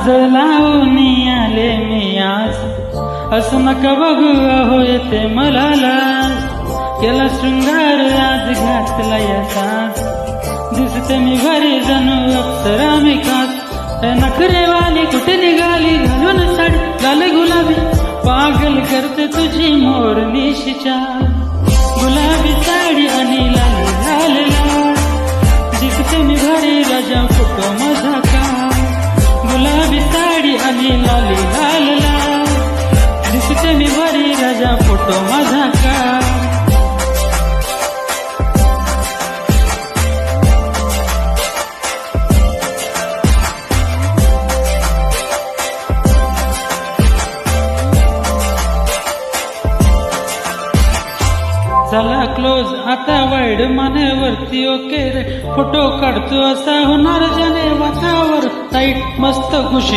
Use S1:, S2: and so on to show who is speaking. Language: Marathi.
S1: लावून आले मी आज, असं नका बघू अहो येते मला लाज. केला शृंगार आज घातला याचाच, दिसते मी घरी जणू अप्सरा मी खास. नखरेवाली कुठे निघाली घालून साडी लाल गुलाबी, पागल करते तुझी मोरनीशी चाल. गुलाबी साडी आणि लाल लाल लाल, दिसते मी घरी राजा फोटो माझा का. गुलाबी साडी आणि लाल लाल लाल, दिसते मी घरी राजा फोटो माझा का. चला क्लोज आता वाईड मानेवरती ओके रे, फोटो काढतो असा होणार जाणे वातावर टाईट मस्त खुशी.